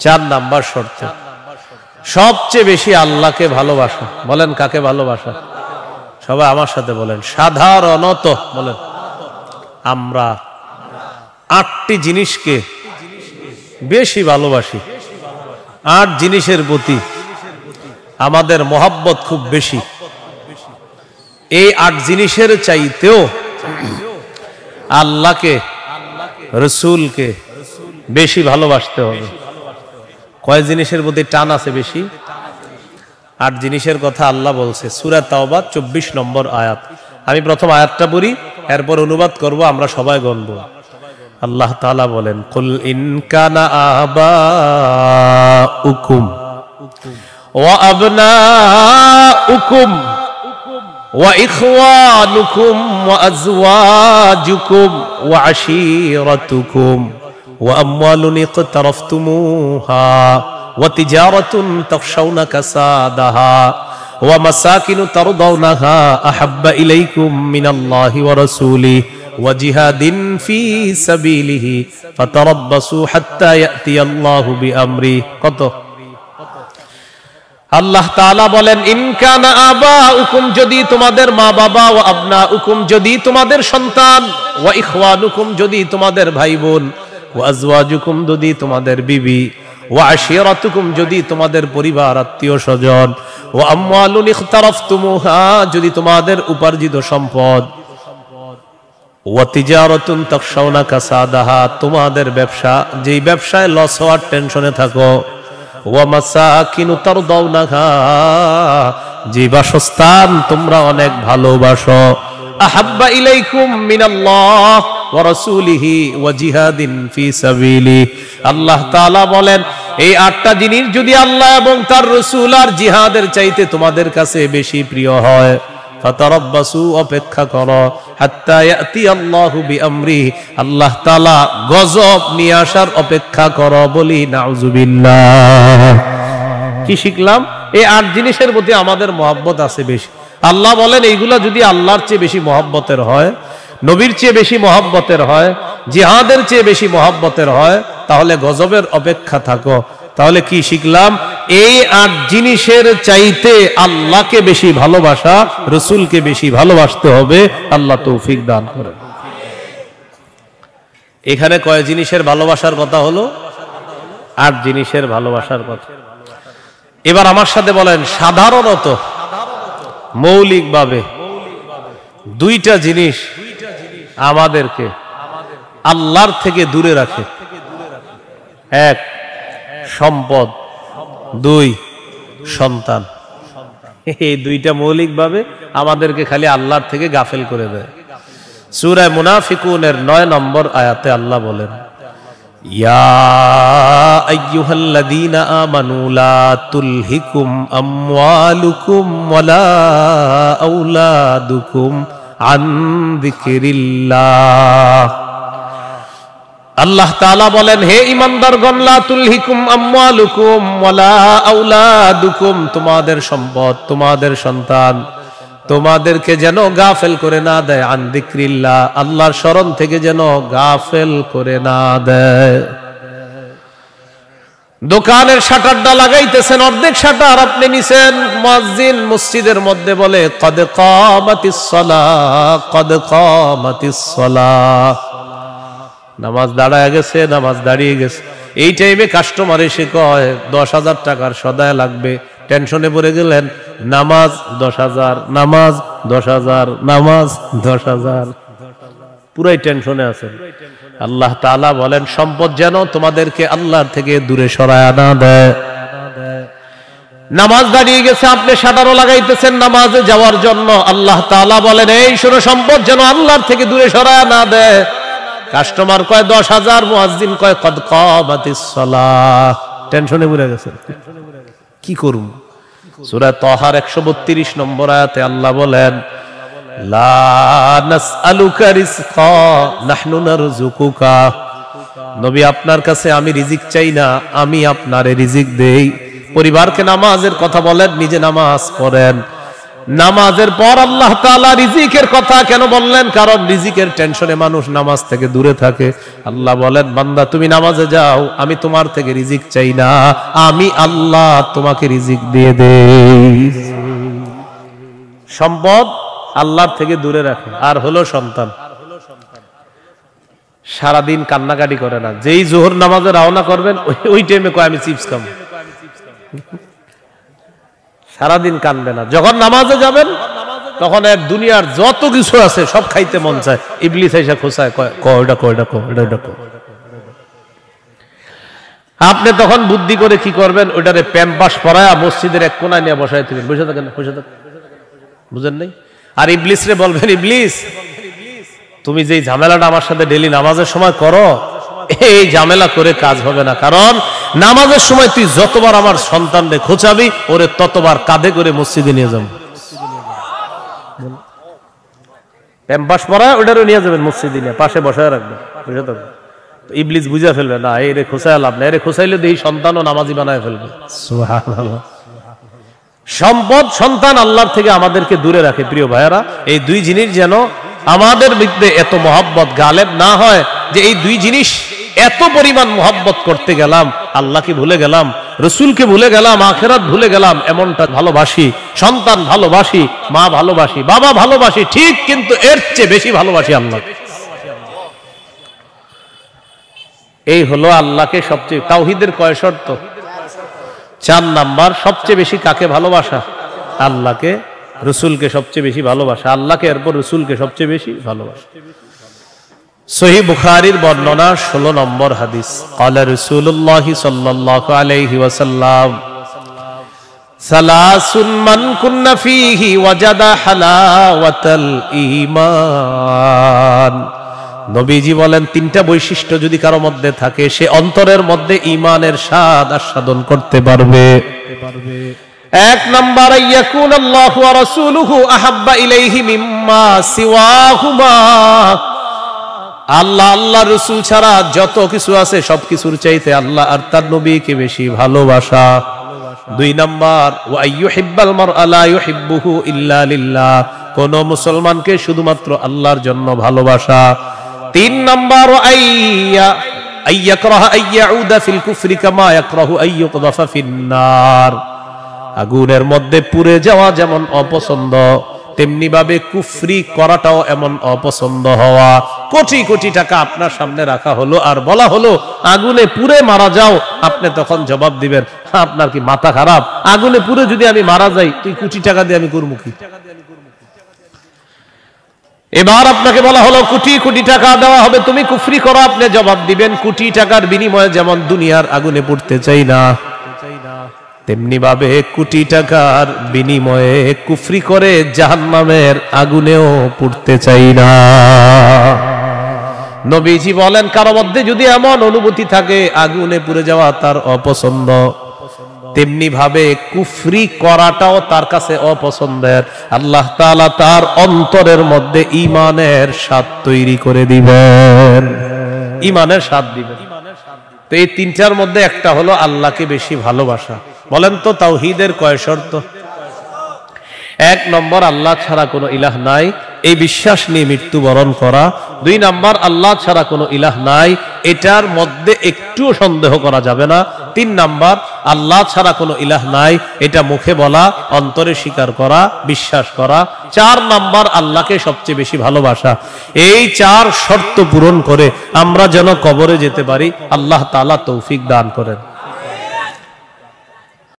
4 number শর্ত, সবচেয়ে বেশি আল্লাহকে ভালোবাসা। বলেন কাকে ভালোবাসা? সবাই আমার সাথে বলেন, সাধারণত বলেন। আমরা 8টি জিনিসকে বেশি ভালোবাসি। 8 জিনিসের প্রতি আমাদের মহব্বত খুব বেশি। এই 8 জিনিসের চাইতেও আল্লাহকে, রসুলকে বেশি ভালোবাসতে হবে। কয় জিনিসের প্রতি টান আছে বেশি? 8 জিনিসের কথা আল্লাহ বলছে সূরা তাওবা 24 নম্বর আয়াত। আমি প্রথম আয়াতটা পড়ি, এরপর অনুবাদ করব, আমরা সবাই গণব। আল্লাহ তাআলা বলেন, কুল ইন কানা আবাউকুম ওয়া আবনাউকুম ওয়া ইখওয়ানুকুম ওয়া আজওয়াজুকুম ওয়া আশীরাতুকুম ওয়া আমওয়ালুন ইকতারাফতুমুহা ওয়া তিজারাতুন তাখশাউনা কাসাদাহা ওয়া মাসাকিনু তারদাউনাহা আহাব্বা ইলাইকুম মিনাল্লাহি ওয়া রাসূলিহি ওয়া জিহাদিন ফি সাবিলিহি ফাতারাব্বাসু হাত্তা ইয়াতিয়াল্লাহু বিআমরি। কত? আল্লাহ তাআলা বলেন, ইন কানা আবাউকুম, যদি তোমাদের মা বাবা, ওয়া আবনাউকুম, যদি তোমাদের সন্তান, ওয়া ইখওয়ানুকুম, যদি তোমাদের ভাই বোন, ওয়া আজওয়াজুকুম, যদি তোমাদের বিবি, ওয়া আশীরাতুকুম, যদি তোমাদের পরিবার আত্মীয় স্বজন, ওয়া আমওয়ালুন ইখতারাফতুমুহা, যদি তোমাদের উপার্জিত সম্পদ, ওয়া তিজারাতুন তাখশাউনা কাসাদাহা, তোমাদের ব্যবসা, যেই ব্যবসায় লস হওয়ার টেনশনে থাকো, ওয়া মাসাকিনু তারদাউনাহা, যে বাসস্থান তোমরা অনেক ভালোবাসো, আহাব্বা ইলাইকুম মিনাল্লাহ ওয়া রাসূলিহি ওয়া জিহাদিন ফি সাবিলি। আল্লাহ তাআলা বলেন, এই 8টা জিনিস যদি আল্লাহ এবং তার রাসূল আর জিহাদের চাইতে তোমাদের কাছে বেশি প্রিয় হয়, ফাতারাব্বাসু, অপেক্ষা করো, হাত্তা ইয়াতিয়াল্লাহু বিআমরি, আল্লাহ তাআলা গজব নিয়ে আসার অপেক্ষা করো। বলি নাউযুবিল্লাহ। কি শিখলাম? এই 8 জিনিসের প্রতি আমাদের মহব্বত আছে বেশি। আল্লাহ বলেন, এইগুলা যদি আল্লাহর চেয়ে বেশি মহব্বতের হয়, নবীর চেয়ে বেশি মহব্বতের হয়, জিহাদের চেয়ে বেশি মহব্বতের হয়, তাহলে গজবের অপেক্ষা থাকো। তাহলে কি শিখলাম? এই 8 জিনিসের চাইতে আল্লাহকে বেশি ভালোবাসা, রসুলকে বেশি ভালোবাসতে হবে। আল্লাহ তৌফিক দান করেন। এখানে কয় জিনিসের ভালোবাসার কথা হলো? 8 জিনিসের ভালোবাসার কথা। এবার আমার সাথে বলেন, সাধারণত মৌলিকভাবে 2টা জিনিস আমাদেরকে আল্লাহর থেকে দূরে রাখে। 1 সম্পদ, 2 সন্তান। এই 2টা মৌলিকভাবে আমাদেরকে খালি আল্লাহর থেকে গাফেল করে দেয়। সূরা মুনাফিকুনের 9 নম্বর আয়াতে আল্লাহ বলেন, ইয়া আইয়ুহাল্লাযীনা আমানু লা তুলহিকুম আমওয়ালুকুম ওয়ালা আওলাদুকুম আন যিকরিল্লাহ। আল্লাহ তাআলা বলেন, হে ঈমানদারগণ, লা তুলহিকুম আমওয়ালুকুম ওয়ালা আওলাদুকুম, তোমাদের সম্পদ, তোমাদের সন্তান তোমাদেরকে যেন গাফেল করে না দেয়, আন যিকরিল্লাহ, আল্লাহর স্মরণ থেকে যেন গাফেল করে না দেয়। দোকানের শাটারটা লাগাইতেছেন, অর্ধেক শাটার আপনি নিছেন, মুয়াজ্জিন মসজিদের মধ্যে বলে, কদ কামাতিস সালাহ, কদ কামাতিস সালাহ, নামাজ দাঁড়ায় গেছে, নামাজ দাঁড়িয়ে গেছে। এই টাইমে কাস্টমার এসে কয় 10,000 টাকার সদায় লাগবে, টেনশনে পড়ে গেলেন, নামাজ 10,000, নামাজ 10,000, নামাজ 10,000, পুরাই টেনশনে আছেন। আল্লাহ তাআলা বলেন, সম্পদ যেন তোমাদেরকে আল্লাহর থেকে দূরে সরায় না দেয়। নামাজ দাঁড়িয়ে গেছে, আপনি শাটারও লাগাইতেছেন নামাজে যাওয়ার জন্য, আল্লাহ তাআলা বলেন, এই শোনো, সম্পদ যেন আল্লাহর থেকে দূরে সরায় না দেয়। কাস্টমার কয় 10,000, মুয়াজ্জিন কয় কদ কামাতিস সালাহ, টেনশনে পড়ে গেছেন, কি করব? সূরা তাহার 132 নম্বর আয়াতে আল্লাহ বলেন, লা নাসআলুকা রিজকা নাহনু নারযুকুকা, নবী আপনার কাছে আমি রিজিক চাই না, আমি আপনারে রিজিক দেই। পরিবারকে নামাজের কথা বলেন, নিজে নামাজ পড়েন। নামাজের পর আল্লাহ তাআলা রিজিকের কথা কেন বললেন? কারণ রিজিকের টেনশনে মানুষ নামাজ থেকে দূরে থাকে। আল্লাহ বলেন, বান্দা তুমি নামাজে যাও, আমি তোমার থেকে রিজিক চাই না, আমি আল্লাহ তোমাকে রিজিক দিয়ে দেই। সম্পদ আল্লাহর থেকে দূরে রাখে। আর হলো সন্তান, সারাদিন কান্নাকাটি করে না। যেই জোহর নামাজে রওনা করবেন ওই টাইমে কয় আমি চিপস খাবো, সারাদিন কানবে না। যখন নামাজে যাবেন তখন এক দুনিয়ার যত কিছু আছে সব খাইতে মন চায়, ইবলিস এসে খোঁচায়, আপনি তখন বুদ্ধি করে কি করবেন? ওইটারে প্যাম্পাস পরায় মসজিদের এক কোনায় নিয়ে বসায় দিবেন, বসে থাকেন, বুঝেন নাই? আর ইবলিস রে বলবেন, ইবলিস তুমি যেই ঝামেলাটা আমার সাথে ডেলি নামাজের সময় করো, এই ঝামেলা করে কাজ হবে না। কারণ নামাজের সময় তুই যতবার আমার সন্তানরে খোঁচাবি, ওরে ততবার কাঁধে করে মসজিদে নিয়ে যাবো। প্যাম্পাস পরায় ওটারও নিয়ে যাবেন মসজিদে, নিয়ে পাশে বসায় রাখবেন, বুঝে থাকবে। ইবলিস বুঝা ফেলবে, না এরে খোঁচায় লাভ না, এরে খোঁচাইলে এই সন্তানও নামাজি বানায় ফেলবে। সুবহানাল্লাহ। সম্পদ, সন্তান আল্লাহর থেকে আমাদেরকে দূরে রাখে। প্রিয় ভাইয়েরা, এই দুই জিনিস যেন আমাদের মধ্যে এত মহব্বত গালেব না হয় যে এই দুই জিনিস এত পরিমাণ মহব্বত করতে গেলাম, আল্লাহকে ভুলে গেলাম, রসুলকে ভুলে গেলাম, আখিরাত ভুলে গেলাম। এমনটা ভালোবাসি, সন্তান ভালোবাসি, মা ভালোবাসি, বাবা ভালোবাসি, ঠিক, কিন্তু এর চেয়ে বেশি ভালোবাসি আল্লাহ। এই হলো আল্লাহকে সবচেয়ে, তাওহীদের কয় শর্ত? 4 নাম্বার। সবচেয়ে বেশি কাকে ভালোবাসা? আল্লাহকে, রসুলকে সবচেয়ে বেশি ভালোবাসা, আল্লাহকে এরপর রসুলকে সবচেয়ে বেশি ভালোবাসা। সহিহ বুখারীর বর্ণনা 16 নম্বর হাদিস। ক্বালা রাসূলুল্লাহ সাল্লাল্লাহু আলাইহি ওয়াসাল্লাম, সালাসুন মান কুন্না ফীহি ওয়াজাদা হালাওয়াতাল ঈমান। নবীজি বলেন, 3টা বৈশিষ্ট্য যদি কারো মধ্যে থাকে, সে অন্তরের মধ্যে ঈমানের স্বাদ আস্বাদন করতে পারবে। 1 নাম্বার, ইয়াকুন আল্লাহু ওয়া রাসূলুহু আহাব্বা ইলাইহি মিম্মা সিওয়াহুমা। আল্লাহ, আল্লাহ রসুল ছাড়া যত কিছু আছে সবকিছুর চাইতে আল্লাহ আর তার নবীকে বেশি ভালোবাসা। 2 নাম্বার, ওয়া ইউহিব্বাল মারআ লা ইউহিব্বুহু ইল্লা লিল্লাহ। কোন মুসলমানকে শুধুমাত্র আল্লাহর জন্য ভালোবাসা। 3 নাম্বার, আইয়াকরাহা আইয়াউদা ফিল কুফরি কামা ইয়াকরাহু আইয়ুকযাফা ফিন্নার। আগুনের মধ্যে পুড়ে যাওয়া যেমন অপছন্দ, তেমনি ভাবে কুফরি করাটাও এমন অপছন্দ হওয়া। কোটি কোটি টাকা আপনার সামনে রাখা হলো আর বলা হলো আগুনে পুড়ে মারা যাও, আপনি তখন জবাব দিবেন, আপনার কি মাথা খারাপ? আগুনে পুড়ে যদি আমি মারা যাই, তুই কোটি টাকা দিয়ে আমি করবো কি? এবার আপনাকে বলা হলো কোটি কোটি টাকা দেওয়া হবে, তুমি কুফরি করো, আপনি জবাব দিবেন, কোটি টাকার বিনিময়ে যেমন দুনিয়ার আগুনে পুড়তে চাই না, তেমনি ভাবে কোটি টাকার বিনিময়ে কুফরি করে জাহান্নামের আগুনেও পুড়তে চাই না। নবীজি বলেন, কারো মধ্যে যদি এমন অনুভূতি থাকে আগুনে পুড়ে যাওয়া তার অপছন্দ, তেমনি ভাবে কুফরি করাটাও তার কাছে অপছন্দের, আল্লাহ তাআলা তার অন্তরের মধ্যে ঈমানের স্বাদ তৈরি করে দিবেন, ঈমানের স্বাদ দিবেন। তো এই 3টার মধ্যে একটা হলো আল্লাহকে বেশি ভালোবাসা। বলেন তো তাওহীদের কয় শর্ত? 1 নম্বর, আল্লাহ ছাড়া কোনো ইলাহ নাই, এই বিশ্বাস নিয়ে মৃত্যুবরণ করা। 2 নাম্বার, আল্লাহ ছাড়া কোনো ইলাহ নাই, এটার মধ্যে একটুও সন্দেহ করা যাবে না। 3 নাম্বার, আল্লাহ ছাড়া কোনো ইলাহ নাই, এটা মুখে বলা, অন্তরে স্বীকার করা, বিশ্বাস করা। 4 নাম্বার, আল্লাহকে সবচেয়ে বেশি ভালোবাসা। এই 4 শর্ত পূরণ করে আমরা যেন কবরে যেতে পারি, আল্লাহ তাআলা তৌফিক দান করেন।